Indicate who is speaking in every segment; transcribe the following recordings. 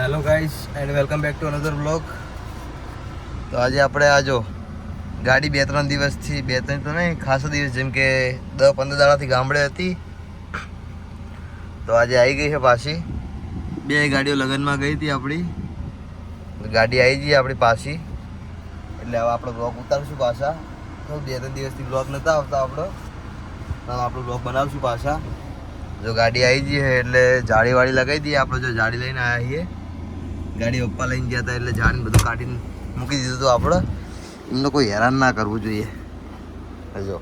Speaker 1: Hello guys and welcome back to another blog. તો આજે આપણે આ જો ગાડી 2-3 દિવસથી 2-3 તો નહીં ખાસા દિવસ જેમ કે 10-15 દાડાથી ગામડે હતી. તો આજે આવી ગઈ છે પાછી. 2 ગાડીઓ લગ્નમાં ગઈ હતી આપણી. ગાડી આવી ગઈ આપણી પાછી એટલે હવે આપણો બ્લોગ ઉતારશું પાછા. તો 2-3 દિવસથી બ્લોગ નહોતા આવતા આપણો. આપણો બ્લોગ બનાવશું પાછા. જો ગાડી આવી ગઈ છે એટલે જાળીવાળી લગાવી દઈએ. આપણે જો જાળી લઈને આવ્યા છીએ. ગાડી પપ્પા લઈને ગયા હતા એટલે જાળીને બધું કાઢીને મૂકી દીધું હતું આપણે. એમને કોઈ હેરાન ના કરવું જોઈએ. જો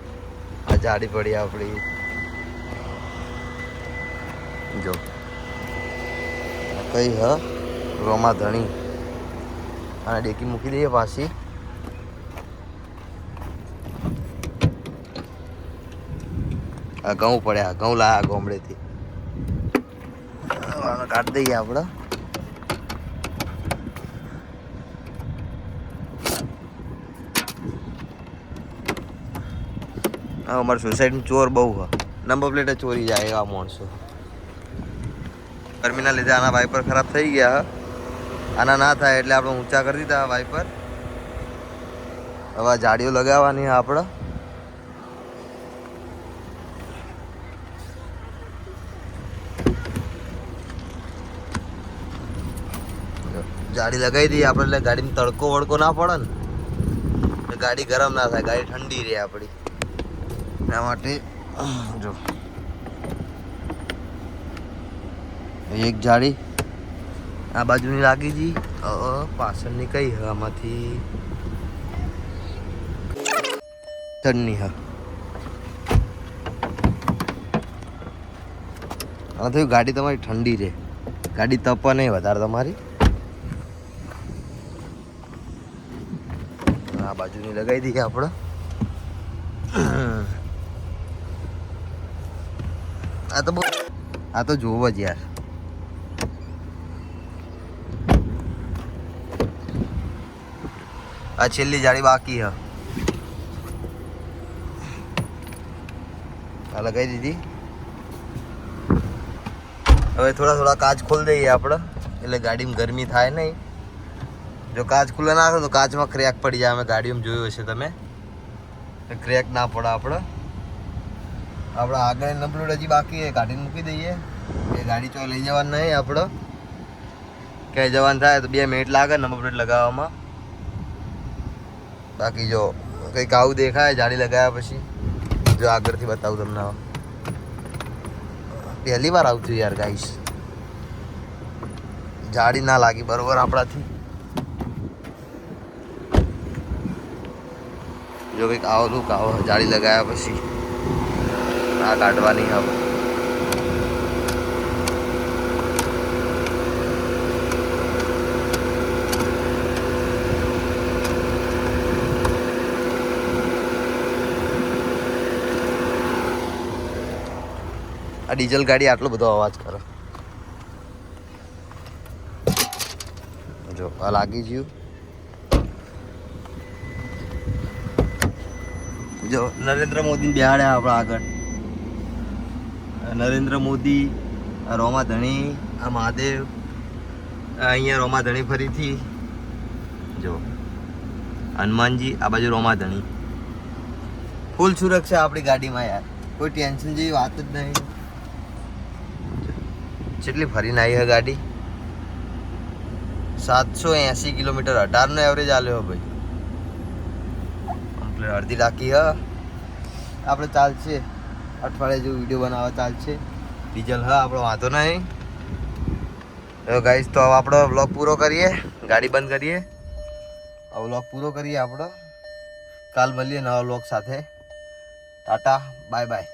Speaker 1: આ જાળી પડી આપણી. જો કઈ હ રોમા ધણી અને ડેકી મૂકી દઈએ પાછી. આ ઘઉં પડ્યા, ઘઉં લાયા ગોમડેથી કાઢી દઈએ આપણે. હા અમારી સોસાયટીમાં ચોર બહુ હ. નંબર પ્લેટે ચોરી જાય એવા માણસો. ગરમીના લીધે આના વાઇપર ખરાબ થઈ ગયા. આના ના થાય એટલે આપણે ઊંચા કરી દીધા વાઇપર. હવે જાડીઓ લગાવવાની આપણે. જાડી લગાવી દઈએ આપણે એટલે ગાડીમાં તડકો વડકો ના પડે ને, એટલે ગાડી ગરમ ના થાય, ગાડી ઠંડી રહે આપણી. એના માટે જો એક જાળી આ બાજુની લાગી જી. પાછળની કઈ હ આમાંથી તડની હ. આ થયું ગાડી તમારી ઠંડી રહે, ગાડી તપે નહીં વધારે તમારી. આ બાજુની લગાવી દઈએ આપણે. આ તો બહુ આ તો જોવો જ યાર. આ છેલ્લી જાળી બાકી હ. આ લગાવી દીધી. હવે થોડા કાચ ખોલી દઈએ આપણે એટલે ગાડીમાં ગરમી થાય નહીં. જો કાચ ખુલ્લા ના થાય તો કાચમાં ક્રેક પડી જાય. અમે ગાડીમાં જોયું હશે તમે, ક્રેક ના પડે આપણે. આપણે આગળ નંબર હજી બાકી છે, કાઢીને મૂકી દઈએ. એ ગાડી ચો લઈ જવાનું નહીં આપણે. ક્યાંય જવાનું થાય તો 2 મિનિટ લાગે નંબર પ્લેટ લગાવવામાં. બાકી જો કંઈક આવું દેખાય જાળી લગાવ્યા પછી. જો આગળથી બતાવું તમને. પહેલી વાર આવું છું યાર ગાઈસ. જાળી ના લાગી બરોબર આપણાથી. જો કંઈક આવો લુક આવો જાળી લગાવ્યા પછી. આ કાઢવાની હવે. આ ડીઝલ ગાડી આટલો બધો અવાજ કરે. જો આ લાગી ગયું. જો નરેન્દ્ર મોદી બેહાડ્યા આપણા આગળ. નરેન્દ્ર મોદી, આ રોમા ધણી, આ મહાદેવ, અહીંયા રોમા ધણી ફરીથી. જો હનુમાનજી, આ બાજુ રોમા ધણી. ફૂલ સુરક્ષા આપણી ગાડીમાં યાર, કોઈ ટેન્શન જેવી વાત જ નહીં. કેટલી ફરીને આવી હે ગાડી. 780 કિલોમીટર 18નો એવરેજ આલ્યો ભાઈ. કમ્પ્લીટ અડધી રાખી હ. આપણે ચાલશે અઠવાડિયે જેવું વિડીયો બનાવવા ચાલશે. ડીઝલ હા આપણો વાંધો નહીં. તો ગાઈસ તો હવે આપણો વ્લોગ પૂરો કરીએ, ગાડી બંધ કરીએ. હવે વ્લોગ પૂરો કરીએ આપણો. કાલ મળીએ નવા વ્લોગ સાથે. Tata bye bye.